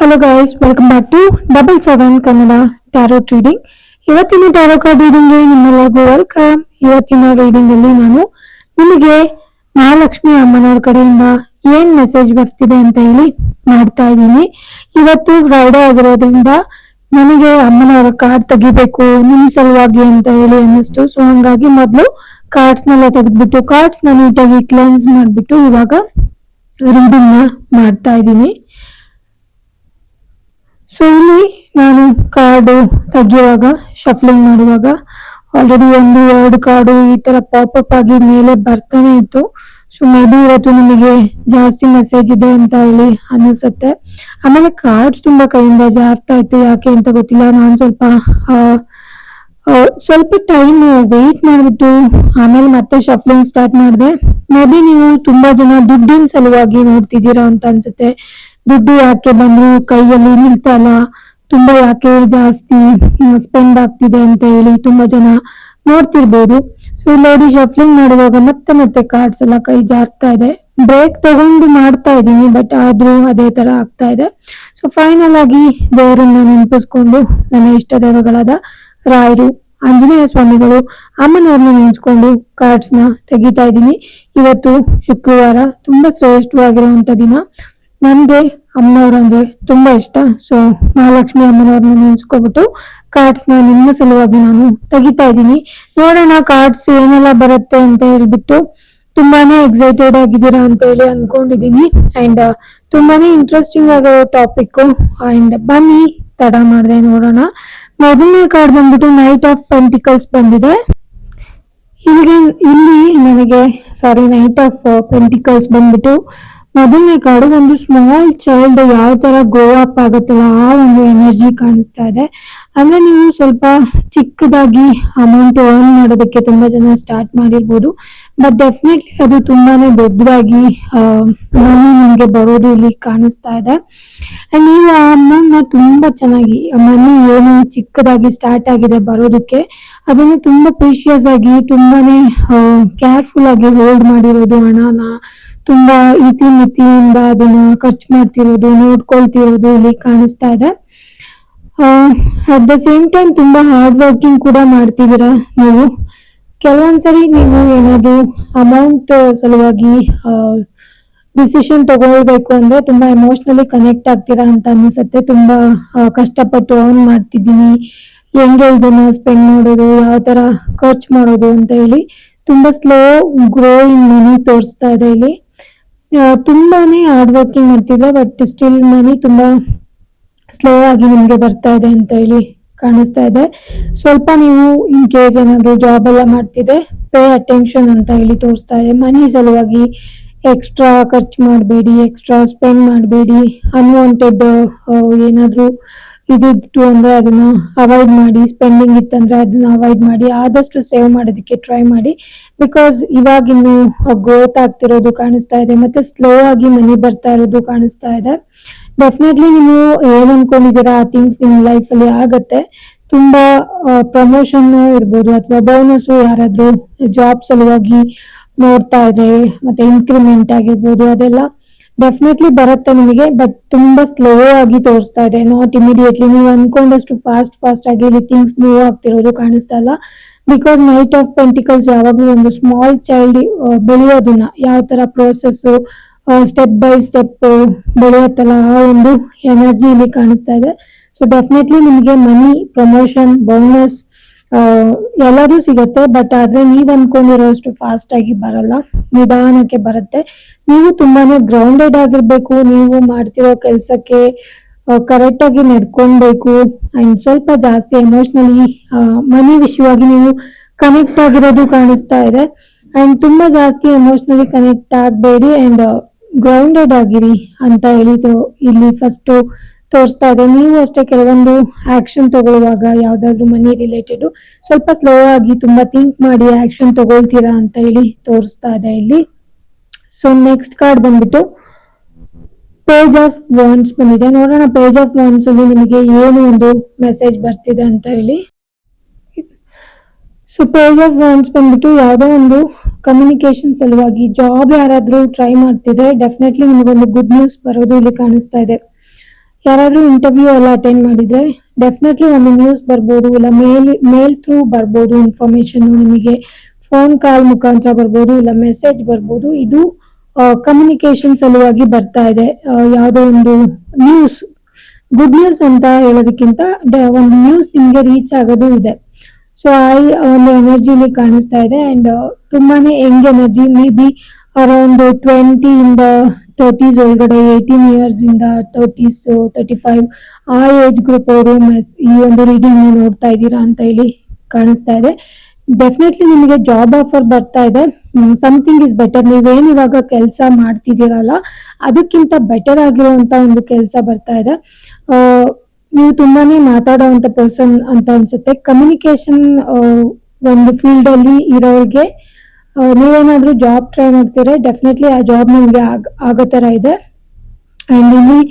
Hello guys, welcome back to double seven Kannada tarot reading. ಇವತ್ತಿನ tarot card ರೀಡಿಂಗ್ಗೆ ನಿಮ್ಮೆಲ್ಲರಿಗೂ welcome. ಇವತ್ತಿನ ರೀಡಿಂಗ್ ಅಲ್ಲಿ ನಾನು ನಿಮಗೆ ಮಹಾಲಕ್ಷ್ಮಿ ಅಮ್ಮನವ್ರ ಕಡೆಯಿಂದ ಏನ್ ಮೆಸೇಜ್ ಬರ್ತಿದೆ ಅಂತ ಹೇಳಿ ಮಾಡ್ತಾ ಇದ್ದೀನಿ. ಇವತ್ತು ಫ್ರೈಡೆ ಆಗಿರೋದ್ರಿಂದ ನನಗೆ ಅಮ್ಮನವರ ಕಾರ್ಡ್ ತೆಗಿಬೇಕು ನಿಮ್ ಸಲುವಾಗಿ ಅಂತ ಹೇಳಿ ಅನ್ನಿಸ್ತು. ಸೊ ಹಂಗಾಗಿ ಮೊದಲು ಕಾರ್ಡ್ಸ್ ನೆಲ್ಲ ತೆಗೆದ್ಬಿಟ್ಟು ಕಾರ್ಡ್ಸ್ ನ ನೀಟಾಗಿ ಕ್ಲೆನ್ಸ್ ಮಾಡ್ಬಿಟ್ಟು ಇವಾಗ ರೀಡಿಂಗ್ ನ ಮಾಡ್ತಾ ಇದ್ದೀನಿ. ಸೊ ಇಲ್ಲಿ ನಾನು ಕಾರ್ಡು ತೆಗಿಯುವಾಗ ಶಫ್ಲಿಂಗ್ ಮಾಡುವಾಗ ಆಲ್ರೆಡಿ 1-2 ಕಾರ್ಡು ಈ ತರ ಪಾಪಪ್ ಆಗಿ ಮೇಲೆ ಬರ್ತಾನೆ ಇತ್ತು. ಸೊ ಮೇ ಬಿ ಇವತ್ತು ನಿಮಗೆ ಜಾಸ್ತಿ ಮೆಸೇಜ್ ಇದೆ ಅಂತ ಹೇಳಿ ಅನಿಸುತ್ತೆ. ಆಮೇಲೆ ಕಾರ್ಡ್ಸ್ ತುಂಬಾ ಕೈಯಿಂದ ಜಾರ್ತಾ ಇತ್ತು, ಯಾಕೆ ಅಂತ ಗೊತ್ತಿಲ್ಲ. ನಾನು ಸ್ವಲ್ಪ ಟೈಮ್ ವೆಯ್ಟ್ ಮಾಡ್ಬಿಟ್ಟು ಆಮೇಲೆ ಮತ್ತೆ ಶಫ್ಲಿಂಗ್ ಸ್ಟಾರ್ಟ್ ಮಾಡಿದೆ. ಮೇ ಬಿ ನೀವು ತುಂಬಾ ಜನ ದುಡ್ಡಿನ ಸಲುವಾಗಿ ನೋಡ್ತಿದ್ದೀರಾ ಅಂತ ಅನ್ಸುತ್ತೆ. ದುಡ್ಡು ಯಾಕೆ ಬಂದ್ರು ಕೈಯಲ್ಲಿ ನಿಲ್ತಾ ಇಲ್ಲ, ತುಂಬಾ ಯಾಕೆ ಜಾಸ್ತಿ ಸ್ಪೆಂಡ್ ಆಗ್ತಿದೆ ಅಂತ ಹೇಳಿ ತುಂಬಾ ಜನ ನೋಡ್ತಿರ್ಬೋದು. ಸೊ ನೋಡಿ, ಶಫ್ಲಿಂಗ್ ಮಾಡುವಾಗ ಮತ್ತೆ ಮತ್ತೆ ಕಾರ್ಡ್ಸ್ ಎಲ್ಲ ಕೈ ಜಾರ್ತಾ ಇದೆ. ಬ್ರೇಕ್ ತಗೊಂಡು ಮಾಡ್ತಾ ಇದ್ದೀನಿ, ಬಟ್ ಆದ್ರೂ ಅದೇ ತರ ಆಗ್ತಾ ಇದೆ. ಸೊ ಫೈನಲ್ ಆಗಿ ದೇವರನ್ನ ನೆನಪಿಸ್ಕೊಂಡು ನನ್ನ ಇಷ್ಟ ದೇವಗಳಾದ ರಾಯರು, ಆಂಜನೇಯ ಸ್ವಾಮಿಗಳು, ಅಮ್ಮನವ್ರನ್ನ ನೆನೆಸ್ಕೊಂಡು ಕಾರ್ಡ್ಸ್ ನ ತೆಗಿತಾ ಇದ್ದೀನಿ. ಇವತ್ತು ಶುಕ್ರವಾರ, ತುಂಬಾ ಶ್ರೇಷ್ಠವಾಗಿರುವಂತ ದಿನ. ನನ್ಗೆ ಅಮ್ಮನವ್ರ ಅಂದ್ರೆ ತುಂಬಾ ಇಷ್ಟ. ಸೊ ಮಹಾಲಕ್ಷ್ಮಿ ಅಮ್ಮನವ್ರನ್ನ ನೆನ್ಸ್ಕೊಬಿಟ್ಟು ಕಾರ್ಡ್ಸ್ ನ ನಿಮ್ಮ ಸಲುವಾಗಿ ನಾನು ತೆಗಿತಾ ಇದ್ದೀನಿ. ನೋಡೋಣ ಕಾರ್ಡ್ಸ್ ಏನೆಲ್ಲ ಬರುತ್ತೆ ಅಂತ ಹೇಳ್ಬಿಟ್ಟು. ತುಂಬಾನೇ ಎಕ್ಸೈಟೆಡ್ ಆಗಿದ್ದೀರಾ ಅಂತ ಹೇಳಿ ಅನ್ಕೊಂಡಿದೀನಿ. ಅಂಡ್ ತುಂಬಾನೇ ಇಂಟ್ರೆಸ್ಟಿಂಗ್ ಆಗೋ ಟಾಪಿಕ್. ಅಂಡ್ ಬನ್ನಿ ತಡ ಮಾಡಿದೆ ನೋಡೋಣ. ಮೊದಲನೇ ಕಾರ್ಡ್ ಬಂದ್ಬಿಟ್ಟು ನೈಟ್ ಆಫ್ ಪೆಂಟಿಕಲ್ಸ್ ಬಂದಿದೆ. ಇಲ್ಲಿ ನನಗೆ ನೈಟ್ ಆಫ್ ಪೆಂಟಿಕಲ್ಸ್ ಬಂದ್ಬಿಟ್ಟು ಮೊದಲನೇ ಕಾರ್ಡು ಒಂದು ಸ್ಮಾಲ್ ಚೈಲ್ಡ್ ಯಾವ ತರ ಗ್ರೋ ಅಪ್ ಆಗುತ್ತಲ್ಲ ಆ ಒಂದು ಎನರ್ಜಿ ಕಾಣಿಸ್ತಾ ಇದೆ. ಅಂದ್ರೆ ನೀವು ಸ್ವಲ್ಪ ಚಿಕ್ಕದಾಗಿ ಅಮೌಂಟ್ ಅರ್ನ್ ಮಾಡೋದಕ್ಕೆ ತುಂಬಾ ಜನ ಸ್ಟಾರ್ಟ್ ಮಾಡಿರ್ಬೋದು, ಬಟ್ ಡೆಫಿನೆಟ್ಲಿ ಅದು ತುಂಬಾನೇ ದೊಡ್ಡದಾಗಿ ಮನಿ ನಿಮ್ಗೆ ಬರೋದು ಇಲ್ಲಿ ಕಾಣಿಸ್ತಾ ಇದೆ. ಅಂಡ್ ನೀವು ಆ ಅಮೌಂಟ್ ನ ತುಂಬಾ ಚೆನ್ನಾಗಿ, ಮನಿ ಏನು ಚಿಕ್ಕದಾಗಿ ಸ್ಟಾರ್ಟ್ ಆಗಿದೆ ಬರೋದಕ್ಕೆ, ಅದನ್ನು ತುಂಬಾ ಪ್ರೀಶಿಯಸ್ ಆಗಿ ತುಂಬಾನೇ ಕೇರ್ಫುಲ್ ಆಗಿ ಹೋಲ್ಡ್ ಮಾಡಿರೋದು, ಹಣನ ತುಂಬಾ ಮಿತಿಯಿಂದ ಅದನ್ನ ಖರ್ಚು ಮಾಡ್ತಿರೋದು, ನೋಡ್ಕೊಳ್ತಿರೋದು ಇಲ್ಲಿ ಕಾಣಿಸ್ತಾ ಇದೆ. ಅಟ್ ದ ಸೇಮ್ ಟೈಮ್ ತುಂಬಾ ಹಾರ್ಡ್ ವರ್ಕಿಂಗ್ ಕೂಡ ಮಾಡ್ತಿದ್ದೀರಾ ನೀವು. ಕೆಲವೊಂದ್ಸರಿ ನೀವು ಏನಾದ್ರು ಅಮೌಂಟ್ ಸಲುವಾಗಿ ಡಿಸಿಷನ್ ತಗೊಳ್ಬೇಕು ಅಂದ್ರೆ ತುಂಬಾ ಎಮೋಷನಲಿ ಕನೆಕ್ಟ್ ಆಗ್ತೀರಾ ಅಂತ ಅನ್ಸುತ್ತೆ. ತುಂಬಾ ಕಷ್ಟಪಟ್ಟು ಅರ್ನ್ ಮಾಡ್ತಿದ್ದೀನಿ, ಹೆಂಗೆ ಇದನ್ನ ಸ್ಪೆಂಡ್ ಮಾಡೋದು, ಯಾವ ತರ ಖರ್ಚು ಮಾಡೋದು ಅಂತ ಹೇಳಿ ತುಂಬಾ ಸ್ಲೋ ಗ್ರೋಯಿಂಗ್ ಮನಿ ತೋರಿಸ್ತಾ ಇದೆ ಇಲ್ಲಿ. ತುಂಬಾನೇ ಹಾರ್ಡ್ ವರ್ಕಿಂಗ್ ಮಾಡ್ತಿದ್ರೆ, ಬಟ್ ಸ್ಟಿಲ್ ಮನಿ ತುಂಬಾ ಸ್ಲೋ ಆಗಿ ನಿಮ್ಗೆ ಬರ್ತಾ ಇದೆ ಅಂತ ಹೇಳಿ ಕಾಣಿಸ್ತಾ ಇದೆ. ಸ್ವಲ್ಪ ನೀವು ಇನ್ ಕೇಸ್ ಏನಾದ್ರು ಜಾಬ್ ಎಲ್ಲ ಮಾಡ್ತಿದ್ರೆ ಪೇ ಅಟೆನ್ಷನ್ ಅಂತ ಹೇಳಿ ತೋರಿಸ್ತಾ ಇದೆ. ಮನಿ ಸಲುವಾಗಿ ಎಕ್ಸ್ಟ್ರಾ ಖರ್ಚು ಮಾಡಬೇಡಿ, ಎಕ್ಸ್ಟ್ರಾ ಸ್ಪೆಂಡ್ ಮಾಡಬೇಡಿ. ಅನ್ವಾಂಟೆಡ್ ಏನಾದ್ರು ಇದಿತ್ತು ಅಂದ್ರೆ ಅದನ್ನ ಅವಾಯ್ಡ್ ಮಾಡಿ, ಸ್ಪೆಂಡಿಂಗ್ ಇತ್ತಂದ್ರೆ ಅದನ್ನ ಅವಾಯ್ಡ್ ಮಾಡಿ, ಆದಷ್ಟು ಸೇವ್ ಮಾಡೋದಕ್ಕೆ ಟ್ರೈ ಮಾಡಿ. ಬಿಕಾಸ್ ಇವಾಗಿನ್ನು ಗ್ರೋತ್ ಆಗ್ತಿರೋದು ಕಾಣಿಸ್ತಾ ಇದೆ, ಮತ್ತೆ ಸ್ಲೋ ಆಗಿ ಮನಿ ಬರ್ತಾ ಇರೋದು ಕಾಣಿಸ್ತಾ ಇದೆ. ಡೆಫಿನೆಟ್ಲಿ ನೀವು ಏನ್ ಅನ್ಕೊಂಡಿದ್ದೀರಾ ಆ ಥಿಂಗ್ಸ್ ನಿಮ್ ಲೈಫ್ ಅಲ್ಲಿ ಆಗತ್ತೆ. ತುಂಬಾ ಪ್ರಮೋಷನ್ ಇರ್ಬೋದು ಅಥವಾ ಬೋನಸ್, ಯಾರಾದ್ರೂ ಜಾಬ್ ಸಲುವಾಗಿ ನೋಡ್ತಾ ಇದ್ರೆ, ಮತ್ತೆ ಇನ್ಕ್ರಿಮೆಂಟ್ ಆಗಿರ್ಬೋದು, ಅದೆಲ್ಲ ಡೆಫಿನೆಟ್ಲಿ ಬರುತ್ತೆ ನಿಮಗೆ. ಬಟ್ ತುಂಬಾ ಸ್ಲೋ ಆಗಿ ತೋರಿಸ್ತಾ ಇದೆ, ನಾಟ್ ಇಮಿಡಿಯೇಟ್ಲಿ. ನೀವು ಅನ್ಕೊಂಡಷ್ಟು ಫಾಸ್ಟ್ ಆಗಿ ಇಲ್ಲಿ ಥಿಂಗ್ಸ್ ಮೂವ್ ಆಗ್ತಿರೋದು ಕಾಣಿಸ್ತಾ ಇಲ್ಲ. ಬಿಕಾಸ್ ನೈಟ್ ಆಫ್ ಪೆಂಟಿಕಲ್ಸ್ ಯಾವಾಗ್ಲೂ ಒಂದು ಸ್ಮಾಲ್ ಚೈಲ್ಡ್ ಬೆಳೆಯೋದನ್ನ ಯಾವ ತರ ಪ್ರೋಸೆಸ್ ಸ್ಟೆಪ್ ಬೈ ಸ್ಟೆಪ್ ಬೆಳೆಯತ್ತಲ್ಲ ಆ ಒಂದು ಎನರ್ಜಿ ಇಲ್ಲಿ ಕಾಣಿಸ್ತಾ ಇದೆ. ಸೊ ಡೆಫಿನೆಟ್ಲಿ ನಿಮಗೆ ಮನಿ, ಪ್ರಮೋಷನ್, ಬೋನಸ್ ಎಲ್ಲದೂ ಸಿಗತ್ತೆ. ಬಟ್ ಆದ್ರೆ ನೀವ್ ಅನ್ಕೊಂಡಿರೋಷ್ಟು ಫಾಸ್ಟ್ ಆಗಿ ಬರಲ್ಲ, ನಿಧಾನಕ್ಕೆ ಬರುತ್ತೆ. ನೀವು ತುಂಬಾನೇ ಗ್ರೌಂಡೆಡ್ ಆಗಿರ್ಬೇಕು. ನೀವು ಮಾಡ್ತಿರೋ ಕೆಲ್ಸಕ್ಕೆ ಕರೆಕ್ಟ್ ಆಗಿ ನಡ್ಕೊಳ್ಬೇಕು. ಅಂಡ್ ಸ್ವಲ್ಪ ಜಾಸ್ತಿ ಎಮೋಷನಲಿ ಮನಿ ವಿಷಯವಾಗಿ ನೀವು ಕನೆಕ್ಟ್ ಆಗಿರೋದು ಕಾಣಿಸ್ತಾ ಇದೆ. ಅಂಡ್ ತುಂಬಾ ಜಾಸ್ತಿ ಎಮೋಷನಲಿ ಕನೆಕ್ಟ್ ಆಗಬೇಡಿ ಅಂಡ್ ಗ್ರೌಂಡೆಡ್ ಆಗಿರಿ ಅಂತ ಹೇಳಿ ಇಲ್ಲಿ ಫಸ್ಟ್ ತೋರಿಸ್ತಾ ಇದೆ. ನೀವು ಅಷ್ಟೇ ಕೆಲವೊಂದು ಆಕ್ಷನ್ ತಗೊಳ್ಳುವಾಗ ಯಾವ್ದಾದ್ರು ಮನಿ ರಿಲೇಟೆಡ್ ಸ್ವಲ್ಪ ಸ್ಲೋ ಆಗಿ ತುಂಬಾ ಥಿಂಕ್ ಮಾಡಿ ಆಕ್ಷನ್ ತಗೊಳ್ತೀರಾ ಅಂತ ಹೇಳಿ ತೋರಿಸ್ತಾ ಇದೆ ಇಲ್ಲಿ. ಸೊ ನೆಕ್ಸ್ಟ್ ಕಾರ್ಡ್ ಬಂದ್ಬಿಟ್ಟು ಪೇಜ್ ಆಫ್ ವಾಂಡ್ಸ್ ಬಂದಿದೆ. ನೋಡೋಣ ಪೇಜ್ ಆಫ್ ವಾಂಡ್ಸ್ ಅಲ್ಲಿ ನಿಮಗೆ ಏನು ಒಂದು ಮೆಸೇಜ್ ಬರ್ತಿದೆ ಅಂತ ಹೇಳಿ. ಸೊ ಪೇಜ್ ಆಫ್ ವಾಂಡ್ಸ್ ಬಂದ್ಬಿಟ್ಟು ಯಾವುದೋ ಒಂದು ಕಮ್ಯುನಿಕೇಶನ್ ಸಲುವಾಗಿ ಜಾಬ್ ಯಾರಾದ್ರೂ ಟ್ರೈ ಮಾಡ್ತಿದ್ರೆ ಡೆಫಿನೆಟ್ಲಿ ನಿಮಗೊಂದು ಗುಡ್ ನ್ಯೂಸ್ ಬರೋದು ಇಲ್ಲಿ ಕಾಣಿಸ್ತಾ ಇದೆ. ಯಾರಾದ್ರೂ ಇಂಟರ್ವ್ಯೂ ಎಲ್ಲ ಅಟೆಂಡ್ ಮಾಡಿದ್ರೆ ಡೆಫಿನೆಟ್ಲಿ ಒಂದು ನ್ಯೂಸ್ ಬರ್ಬೋದು, ಇಲ್ಲ ಮೇಲ್ ಥ್ರೂ ಬರ್ಬೋದು, ಇನ್ಫಾರ್ಮೇಶನ್ ನಿಮಗೆ ಫೋನ್ ಕಾಲ್ ಮುಖಾಂತರ ಬರ್ಬೋದು, ಇಲ್ಲ ಮೆಸೇಜ್ ಬರ್ಬೋದು. ಇದು ಕಮ್ಯುನಿಕೇಶನ್ ಸಲುವಾಗಿ ಬರ್ತಾ ಇದೆ. ಯಾವುದೋ ಒಂದು ನ್ಯೂಸ್, ಗುಡ್ ನ್ಯೂಸ್ ಅಂತ ಹೇಳೋದಕ್ಕಿಂತ ಒಂದು ನ್ಯೂಸ್ ನಿಮ್ಗೆ ರೀಚ್ ಆಗೋದು ಇದೆ. ಸೊ ಆ ಒಂದು ಎನರ್ಜಿಲಿ ಕಾಣಿಸ್ತಾ ಇದೆ. ಅಂಡ್ ತುಂಬಾನೇ Young energy, may be around 20 ಇಂದ 30s ಒಳಗಡೆ, 18 years ಇಂದ 30s 35 ಆ ಏಜ್ ಗ್ರೂಪ್ ಅವರು ಈ ಒಂದು ರೀಡಿಂಗ್ ನೋಡ್ತಾ ಇದ್ದೀರಾ ಅಂತ ಹೇಳಿ ಕಾಣಿಸ್ತಾ ಇದೆ. ಡೆಫಿನೆಟ್ಲಿ ನಿಮಗೆ ಜಾಬ್ ಆಫರ್ ಬರ್ತಾ ಇದೆ. Something is better. ನೀವೇನ್ ಇವಾಗ ಕೆಲಸ ಮಾಡ್ತಿದ್ದೀರಲ್ಲ ಅದಕ್ಕಿಂತ ಬೆಟರ್ ಆಗಿರುವಂತ ಒಂದು ಕೆಲಸ ಬರ್ತಾ ಇದೆ. ನೀವು ತುಂಬಾನೇ ಮಾತಾಡುವಂತ ಪರ್ಸನ್ ಅಂತ ಅನ್ಸುತ್ತೆ. ಕಮ್ಯುನಿಕೇಶನ್ ಒಂದು ಫೀಲ್ಡ್ ಅಲ್ಲಿ ಇರೋರಿಗೆ ನೀವೇನಾದ್ರೂ ಜಾಬ್ ಟ್ರೈ ಮಾಡ್ತೀರಾ, ಡೆಫಿನೆಟ್ಲಿ ಆ ಜಾಬ್ ನಿಮ್ಗೆ ಆಗೋ ತರ ಇದೆ. ಅಂಡ್ ಇಲ್ಲಿ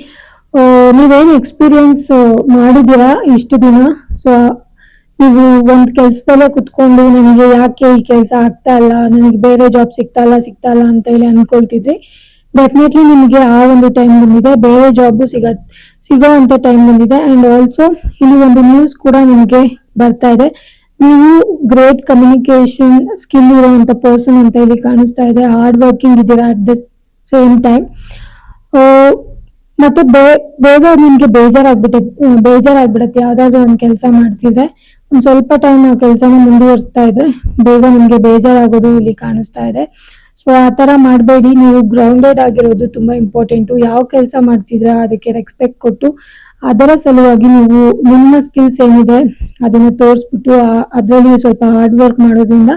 ನೀವೇನು ಎಕ್ಸ್ಪೀರಿಯನ್ಸ್ ಮಾಡಿದೀರಾ ಇಷ್ಟು ದಿನ, ಸೊ ನೀವು ಒಂದ್ ಕೆಲ್ಸದಲ್ಲೇ ಕುತ್ಕೊಂಡು ನನಗೆ ಯಾಕೆ ಈ ಕೆಲಸ ಆಗ್ತಾ ಇಲ್ಲ, ನನಗೆ ಬೇರೆ ಜಾಬ್ ಸಿಗ್ತಾ ಇಲ್ಲ ಅಂತ ಹೇಳಿ ಅನ್ಕೊಳ್ತಿದ್ರಿ. ಡೆಫಿನೆಟ್ಲಿ ನಿಮಗೆ ಆ ಒಂದು ಟೈಮ್ ಬಂದಿದೆ, ಬೇರೆ ಜಾಬ್ ಸಿಗೋ ಅಂತ ಟೈಮ್ ಬಂದಿದೆ. ಅಂಡ್ ಆಲ್ಸೋ ಇಲ್ಲಿ ಒಂದು ನ್ಯೂಸ್ ಕೂಡ ನಿಮಗೆ ಬರ್ತಾ ಇದೆ. ನೀವು ಗ್ರೇಟ್ ಕಮ್ಯುನಿಕೇಶನ್ ಸ್ಕಿಲ್ ಇರುವಂತ ಪರ್ಸನ್ ಅಂತ ಇಲ್ಲಿ ಕಾಣಿಸ್ತಾ ಇದೆ. ಹಾರ್ಡ್ ವರ್ಕಿಂಗ್ ಇದ್ದೀರಾ ಅಟ್ ದ ಸೇಮ್ ಟೈಮ್. ಮತ್ತೆ ಬೇಗ ನಿಮ್ಗೆ ಬೇಜಾರಾಗ್ಬಿಡತ್ತೆ ಯಾವ್ದಾದ್ರು ಒಂದು ಕೆಲಸ ಮಾಡ್ತಿದ್ರೆ. ಒಂದ್ ಸ್ವಲ್ಪ ಟೈಮ್ ಆ ಕೆಲಸನ ಮುಂದುವರಿಸ್ತಾ ಇದ್ರೆ ಬೇಗ ನಿಮ್ಗೆ ಬೇಜಾರಾಗೋದು ಇಲ್ಲಿ ಕಾಣಿಸ್ತಾ ಇದೆ. ಸೊ ಆ ತರ ಮಾಡಬೇಡಿ. ನೀವು ಗ್ರೌಂಡೆಡ್ ಆಗಿರೋದು ತುಂಬಾ ಇಂಪಾರ್ಟೆಂಟ್. ಯಾವ ಕೆಲಸ ಮಾಡ್ತಿದ್ರ ಅದಕ್ಕೆ ರೆಸ್ಪೆಕ್ಟ್ ಕೊಟ್ಟು ಅದರ ಸಲುವಾಗಿ ನೀವು ನಿಮ್ಮ ಸ್ಕಿಲ್ಸ್ ಏನಿದೆ ಅದನ್ನ ತೋರಿಸ್ಬಿಟ್ಟು ಅದರಲ್ಲಿ ಸ್ವಲ್ಪ ಹಾರ್ಡ್ ವರ್ಕ್ ಮಾಡೋದ್ರಿಂದ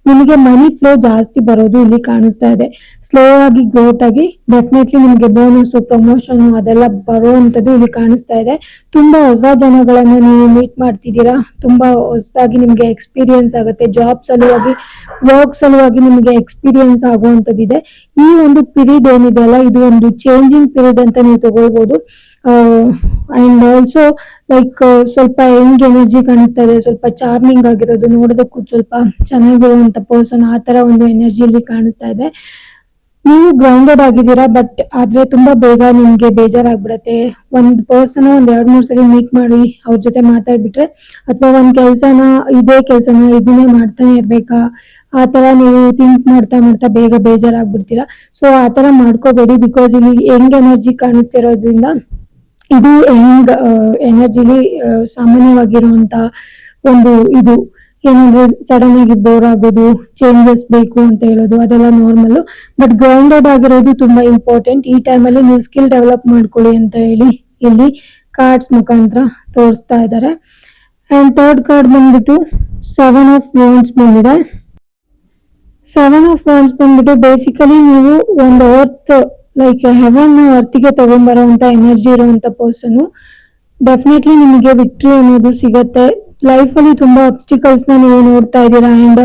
ನಿಮಗೆ ಮನಿ ಫ್ಲೋ ಜಾಸ್ತಿ ಬರೋದು ಇಲ್ಲಿ ಕಾಣಿಸ್ತಾ ಇದೆ. ಸ್ಲೋ ಆಗಿ ಗ್ರೋತ್ ಆಗಿ ಡೆಫಿನೆಟ್ಲಿ ನಿಮಗೆ ಬೋನಸ್, ಪ್ರಮೋಷನ್ ಅದೆಲ್ಲ ಬರುವಂತದ್ದು ಇಲ್ಲಿ ಕಾಣಿಸ್ತಾ ಇದೆ. ತುಂಬಾ ಹೊಸ ಜನಗಳನ್ನ ನೀವು ಮೀಟ್ ಮಾಡ್ತಿದ್ದೀರಾ. ತುಂಬಾ ಹೊಸದಾಗಿ ನಿಮ್ಗೆ ಎಕ್ಸ್ಪೀರಿಯನ್ಸ್ ಆಗುತ್ತೆ. ಜಾಬ್ ಸಲುವಾಗಿ, ವರ್ಕ್ ಸಲುವಾಗಿ ನಿಮಗೆ ಎಕ್ಸ್ಪೀರಿಯನ್ಸ್ ಆಗುವಂತದ್ದಿದೆ. ಈ ಒಂದು ಪೀರಿಯಡ್ ಏನಿದೆ ಅಲ್ಲ, ಇದು ಒಂದು ಚೇಂಜಿಂಗ್ ಪೀರಿಯಡ್ ಅಂತ ನೀವು ತಗೊಳ್ಬಹುದು. ಅಂಡ್ ಆಲ್ಸೋ ಲೈಕ್ ಸ್ವಲ್ಪ ಯಂಗ್ ಎನರ್ಜಿ ಕಾಣಿಸ್ತಾ ಇದೆ, ಸ್ವಲ್ಪ ಚಾರ್ಮಿಂಗ್ ಆಗಿರೋದು, ನೋಡೋದಕ್ಕೂ ಸ್ವಲ್ಪ ಚೆನ್ನಾಗಿರುವಂತ ಪರ್ಸನ್, ಆ ತರ ಒಂದು ಎನರ್ಜಿಯಲ್ಲಿ ಕಾಣಿಸ್ತಾ ಇದೆ. ನೀವು ಗ್ರೌಂಡೆಡ್ ಆಗಿದ್ದೀರಾ, ಬಟ್ ಆದ್ರೆ ತುಂಬಾ ಬೇಗ ನಿಮ್ಗೆ ಬೇಜಾರಾಗ್ಬಿಡತ್ತೆ. ಒಂದ್ ಪರ್ಸನ್ ಒಂದ್ 2-3 ಸರಿ ಮೀಟ್ ಮಾಡಿ ಅವ್ರ ಜೊತೆ ಮಾತಾಡ್ಬಿಟ್ರೆ, ಅಥವಾ ಒಂದ್ ಇದೇ ಕೆಲ್ಸನ ಇದನ್ನೇ ಮಾಡ್ತಾನೆ ಇರ್ಬೇಕಾ, ಆ ತರ ನೀವು ಥಿಂಕ್ ಮಾಡ್ತಾ ಬೇಗ ಬೇಜಾರಾಗ್ಬಿಡ್ತೀರಾ. ಸೊ ಆ ತರ ಮಾಡ್ಕೋಬೇಡಿ. ಬಿಕಾಸ್ ಇಲ್ಲಿ ಯಂಗ್ ಎನರ್ಜಿ ಕಾಣಿಸ್ತಿರೋದ್ರಿಂದ ಇದು ಯಂಗ್ ಎನರ್ಜಿಲಿ ಸಾಮಾನ್ಯವಾಗಿರುವಂತ ಒಂದು ಇದು. ಏನಂದ್ರೆ ಸಡನ್ ಆಗಿ ಬೋರ್ ಆಗೋದು, ಚೇಂಜಸ್ ಬೇಕು ಅಂತ ಹೇಳೋದು ಅದೆಲ್ಲ ನಾರ್ಮಲ್. ಬಟ್ ಗ್ರೌಂಡೆಡ್ ಆಗಿರೋದು ತುಂಬಾ ಇಂಪಾರ್ಟೆಂಟ್. ಈ ಟೈಮಲ್ಲಿ ನೀವು ಸ್ಕಿಲ್ ಡೆವಲಪ್ ಮಾಡ್ಕೊಳ್ಳಿ ಅಂತ ಹೇಳಿ ಇಲ್ಲಿ ಕಾರ್ಡ್ಸ್ ಮುಖಾಂತರ ತೋರಿಸ್ತಾ ಇದ್ದಾರೆ. ಅಂಡ್ ಥರ್ಡ್ ಕಾರ್ಡ್ ಬಂದ್ಬಿಟ್ಟು 7 of Wands ಬಂದಿದೆ. 7 of Wands ಬಂದ್ಬಿಟ್ಟು ಬೇಸಿಕಲಿ ನೀವು ಒಂದು ಲೈಕ್ ಹೆವನ್ ಅರ್ತಿಗೆ ತಗೊಂಡ್ಬರೋಂತ ಎನರ್ಜಿ ಇರುವಂತ ಪರ್ಸನ್. ಡೆಫಿನೆಟ್ಲಿ ನಿಮಗೆ ವಿಕ್ಟ್ರಿ ಅನ್ನೋದು ಸಿಗತ್ತೆ. ಲೈಫ್ ಅಲ್ಲಿ ತುಂಬಾ ಅಬ್ಸ್ಟಿಕಲ್ಸ್ ನ ನೀವು ನೋಡ್ತಾ ಇದ್ದೀರಾ. ಅಂಡ್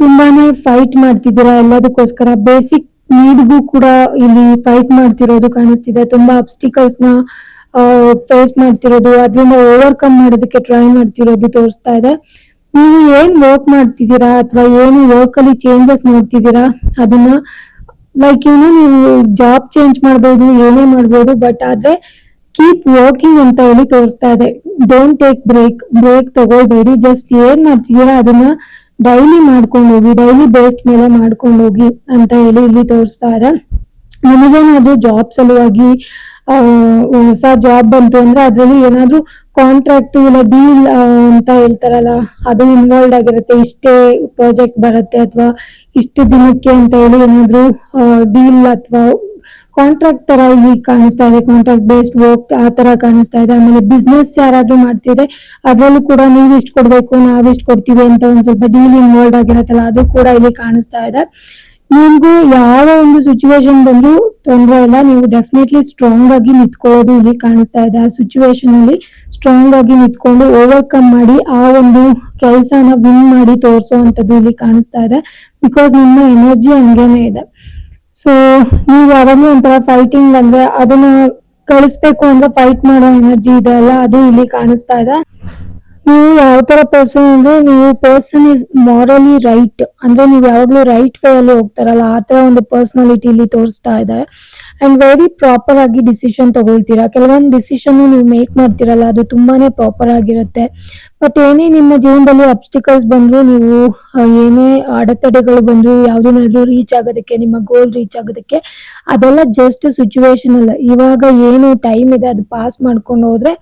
ತುಂಬಾನೇ ಫೈಟ್ ಮಾಡ್ತಿದ್ದೀರಾ ಎಲ್ಲದಕ್ಕೋಸ್ಕರ. ಬೇಸಿಕ್ ನೀಡ್ಗೂ ಕೂಡ ಇಲ್ಲಿ ಫೈಟ್ ಮಾಡ್ತಿರೋದು ಕಾಣಿಸ್ತಿದೆ. ತುಂಬಾ ಅಬ್ಸ್ಟಿಕಲ್ಸ್ ನ ಫೇಸ್ ಮಾಡ್ತಿರೋದು, ಅದರಿಂದ ಓವರ್ಕಮ್ ಮಾಡೋದಕ್ಕೆ ಟ್ರೈ ಮಾಡ್ತಿರೋದು ತೋರಿಸ್ತಾ ಇದೆ. ನೀವು ಏನ್ ವರ್ಕ್ ಮಾಡ್ತಿದ್ದೀರಾ ಅಥವಾ ಏನು ವರ್ಕ್ ಅಲ್ಲಿ ಚೇಂಜಸ್ ನೋಡ್ತಿದ್ದೀರಾ ಅದನ್ನ ಲೈಕ್ ನೀವು ಜಾಬ್ ಚೇಂಜ್ ಮಾಡ್ಬೋದು, ಏನೇ ಮಾಡ್ಬೋದು, ಬಟ್ ಆದ್ರೆ ಕೀಪ್ ವರ್ಕಿಂಗ್ ಅಂತ ಹೇಳಿ ತೋರಿಸ್ತಾ ಇದೆ. ಡೋಂಟ್ ಟೇಕ್ ಬ್ರೇಕ್ ತಗೊಳ್ಬೇಡಿ. ಜಸ್ಟ್ ಏನ್ ಮಾಡ್ತಿದ್ದೀರಾ ಅದನ್ನ ಡೈಲಿ ಮಾಡ್ಕೊಂಡು ಹೋಗಿ, ಡೈಲಿ ಬೇಸ್ಡ್ ಮೇಲೆ ಮಾಡ್ಕೊಂಡು ಹೋಗಿ ಅಂತ ಹೇಳಿ ಇಲ್ಲಿ ತೋರಿಸ್ತಾ ಇದೆ. ನಮಗೇನಾದ್ರೂ ಜಾಬ್ ಸಲುವಾಗಿ ಹೊಸ ಜಾಬ್ ಬಂತು ಅಂದ್ರೆ ಅದ್ರಲ್ಲಿ ಏನಾದ್ರೂ ಕಾಂಟ್ರಾಕ್ಟ್ ಇಲ್ಲ ಡೀಲ್ ಅಂತ ಹೇಳ್ತಾರಲ್ಲ, ಅದು ಇನ್ವಾಲ್ವ್ ಆಗಿರುತ್ತೆ. ಇಷ್ಟೇ ಪ್ರಾಜೆಕ್ಟ್ ಬರುತ್ತೆ ಅಥವಾ ಇಷ್ಟು ದಿನಕ್ಕೆ ಅಂತ ಹೇಳಿ ಏನಾದ್ರೂ ಡೀಲ್ ಅಥವಾ ಕಾಂಟ್ರಾಕ್ಟ್ ತರ ಇಲ್ಲಿ ಕಾಣಿಸ್ತಾ ಇದೆ. ಕಾಂಟ್ರಾಕ್ಟ್ ಬೇಸ್ಡ್ ವರ್ಕ್ ಆ ತರ ಕಾಣಿಸ್ತಾ ಇದೆ. ಆಮೇಲೆ ಬಿಸ್ನೆಸ್ ಯಾರಾದ್ರೂ ಮಾಡ್ತಿದ್ರೆ ಅದ್ರಲ್ಲೂ ಕೂಡ ನೀವು ಇಷ್ಟು ಕೊಡ್ಬೇಕು, ನಾವಿಷ್ಟು ಕೊಡ್ತೀವಿ ಅಂತ ಒಂದ್ ಸ್ವಲ್ಪ ಡೀಲ್ ಇನ್ವಾಲ್ವ್ ಆಗಿರತ್ತಲ್ಲ, ಅದು ಕೂಡ ಇಲ್ಲಿ ಕಾಣಿಸ್ತಾ ಇದೆ. ನಿಮ್ಗೂ ಯಾವ ಒಂದು ಸಿಚುವೇಶನ್ ಬಂದ್ರು ತೊಂದರೆ ಇಲ್ಲ. ನೀವು ಡೆಫಿನೆಟ್ಲಿ ಸ್ಟ್ರಾಂಗ್ ಆಗಿ ನಿಂತ್ಕೊಳ್ಳೋದು ಇಲ್ಲಿ ಕಾಣಿಸ್ತಾ ಇದೆ. ಆ ಸಿಚುವೇಶನ್ ಅಲ್ಲಿ ಸ್ಟ್ರಾಂಗ್ ಆಗಿ ನಿಂತ್ಕೊಂಡು ಓವರ್ಕಮ್ ಮಾಡಿ ಆ ಒಂದು ಕೆಲಸನ ವಿನ್ ಮಾಡಿ ತೋರಿಸುವಂತದ್ದು ಇಲ್ಲಿ ಕಾಣಿಸ್ತಾ ಇದೆ. ಬಿಕಾಸ್ ನಿಮ್ಮ ಎನರ್ಜಿ ಹಂಗೇನೆ ಇದೆ. ಸೊ ನೀವು ಯಾವಾಗ್ಲೂ ಒಂಥರ ಫೈಟಿಂಗ್ ಅಂದ್ರೆ ಅದನ್ನ ಕಳಿಸ್ಬೇಕು ಅಂದ್ರೆ ಫೈಟ್ ಮಾಡೋ ಎನರ್ಜಿ ಇದೆ ಅಲ್ಲ, ಅದು ಇಲ್ಲಿ ಕಾಣಿಸ್ತಾ ಇದೆ. ನೀವು ಯಾವ ತರ ಪರ್ಸನ್ ಅಂದ್ರೆ, ನೀವು ಪರ್ಸನ್ ಇಸ್ ಮಾರಲಿ ರೈಟ್ ಅಂದ್ರೆ ನೀವು ಯಾವಾಗ್ಲೂ ರೈಟ್ ವೇ ಅಲ್ಲಿ ಹೋಗ್ತಾರಲ್ಲ, ಆ ತರ ಒಂದು ಪರ್ಸನಾಲಿಟಿ ಇಲ್ಲಿ ತೋರಿಸ್ತಾ ಇದೆ. ಅಂಡ್ ವೆರಿ ಪ್ರಾಪರ್ ಆಗಿ ಡಿಸಿಷನ್ ತಗೊಳ್ತೀರಾ. ಕೆಲವೊಂದು ಡಿಸಿಷನ್ ನೀವು ಮೇಕ್ ಮಾಡ್ತಿರಲ್ಲ ಅದು ತುಂಬಾನೇ ಪ್ರಾಪರ್ ಆಗಿರುತ್ತೆ. ಬಟ್ ಏನೇ ನಿಮ್ಮ ಜೀವನದಲ್ಲಿ ಅಬ್ಸ್ಟಿಕಲ್ಸ್ ಬಂದ್ರು, ನೀವು ಏನೇ ಅಡೆತಡೆಗಳು ಬಂದ್ರು, ಯಾವ್ದನ್ನಾದ್ರೂ ರೀಚ್ ಆಗೋದಕ್ಕೆ, ನಿಮ್ಮ ಗೋಲ್ ರೀಚ್ ಆಗೋದಕ್ಕೆ, ಅದೆಲ್ಲ ಜಸ್ಟ್ ಸಿಚುವೇಶನ್ ಅಲ್ಲ. ಇವಾಗ ಏನು ಟೈಮ್ ಇದೆ ಅದು ಪಾಸ್ ಮಾಡ್ಕೊಂಡು ಹೋದ್ರೆ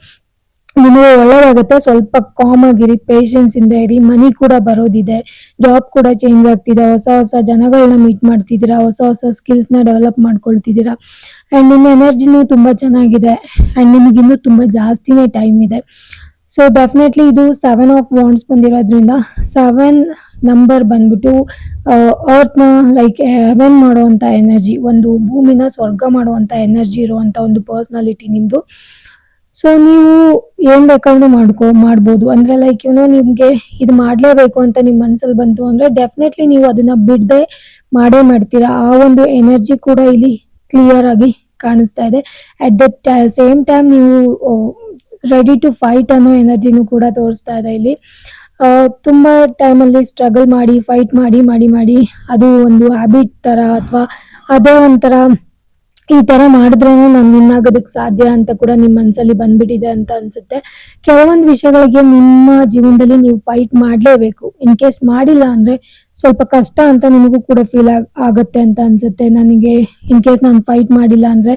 ನಿಮಗೆ ಒಳ್ಳೇದಾಗುತ್ತೆ. ಸ್ವಲ್ಪ ಕಾಮ್ ಆಗಿರಿ, ಪೇಷನ್ಸ್ ಇಂದ ಇರಿ. ಮನಿ ಕೂಡ ಬರೋದಿದೆ, ಜಾಬ್ ಕೂಡ ಚೇಂಜ್ ಆಗ್ತಿದೆ, ಹೊಸ ಹೊಸ ಜನಗಳನ್ನ ಮೀಟ್ ಮಾಡ್ತಿದ್ದೀರಾ, ಹೊಸ ಹೊಸ ಸ್ಕಿಲ್ಸ್ ನ ಡೆವಲಪ್ ಮಾಡ್ಕೊಳ್ತಿದ್ದೀರಾ. ಅಂಡ್ ನಿಮ್ಮ ಎನರ್ಜಿನೂ ತುಂಬಾ ಚೆನ್ನಾಗಿದೆ ಅಂಡ್ ನಿಮಗಿನ್ನೂ ತುಂಬಾ ಜಾಸ್ತಿನೇ ಟೈಮ್ ಇದೆ. ಸೊ ಡೆಫಿನೆಟ್ಲಿ ಇದು 7 ಆಫ್ ವಾಂಡ್ಸ್ ಬಂದಿರೋದ್ರಿಂದ 7 ನಂಬರ್ ಬಂದ್ಬಿಟ್ಟು ಅರ್ತ್ ನ ಲೈಕ್ ಹೆವೆನ್ ಮಾಡುವಂತ ಎನರ್ಜಿ, ಒಂದು ಭೂಮಿನ ಸ್ವರ್ಗ ಮಾಡುವಂತ ಎನರ್ಜಿ ಇರುವಂತ ಒಂದು ಪರ್ಸನಾಲಿಟಿ ನಿಮ್ದು. ಸೊ ನೀವು ಏನ್ ಬೇಕಾದ್ರೂ ಮಾಡ್ಬೋದು. ಅಂದ್ರೆ ಲೈಕ್ ನಿಮ್ಗೆ ಇದು ಮಾಡ್ಲೇಬೇಕು ಅಂತ ನಿಮ್ ಮನ್ಸಲ್ಲಿ ಬಂತು ಅಂದ್ರೆ ಡೆಫಿನೆಟ್ಲಿ ನೀವು ಅದನ್ನ ಬಿಡದೆ ಮಾಡೇ ಮಾಡ್ತೀರಾ. ಆ ಒಂದು ಎನರ್ಜಿ ಕೂಡ ಇಲ್ಲಿ ಕ್ಲಿಯರ್ ಆಗಿ ಕಾಣಿಸ್ತಾ ಇದೆ. ಅಟ್ ದ ಸೇಮ್ ಟೈಮ್ ನೀವು ರೆಡಿ ಟು ಫೈಟ್ ಅನ್ನೋ ಎನರ್ಜಿನೂ ಕೂಡ ತೋರಿಸ್ತಾ ಇದೆ ಇಲ್ಲಿ. ತುಂಬಾ ಟೈಮಲ್ಲಿ ಸ್ಟ್ರಗಲ್ ಮಾಡಿ, ಫೈಟ್ ಮಾಡಿ ಮಾಡಿ ಮಾಡಿ ಅದು ಒಂದು ಹ್ಯಾಬಿಟ್ ತರ, ಅಥವಾ ಅದೇ ಒಂಥರ ಈ ತರ ಮಾಡಿದ್ರೇನೆ ನಾನು ವಿನ್ ಆಗೋದಕ್ಕೆ ಸಾಧ್ಯ ಅಂತ ಕೂಡ ನಿಮ್ ಮನ್ಸಲ್ಲಿ ಬಂದ್ಬಿಟ್ಟಿದೆ ಅಂತ ಅನ್ಸುತ್ತೆ. ಕೆಲವೊಂದು ವಿಷಯಗಳಿಗೆ ನಿಮ್ಮ ಜೀವನದಲ್ಲಿ ನೀವು ಫೈಟ್ ಮಾಡ್ಲೇಬೇಕು. ಇನ್ ಕೇಸ್ ಮಾಡಿಲ್ಲ ಅಂದ್ರೆ ಸ್ವಲ್ಪ ಕಷ್ಟ ಅಂತ ನಿಮಗೂ ಕೂಡ ಫೀಲ್ ಆಗತ್ತೆ ಅಂತ ಅನ್ಸುತ್ತೆ. ನನಗೆ ಇನ್ ಕೇಸ್ ನಾನು ಫೈಟ್ ಮಾಡಿಲ್ಲ ಅಂದ್ರೆ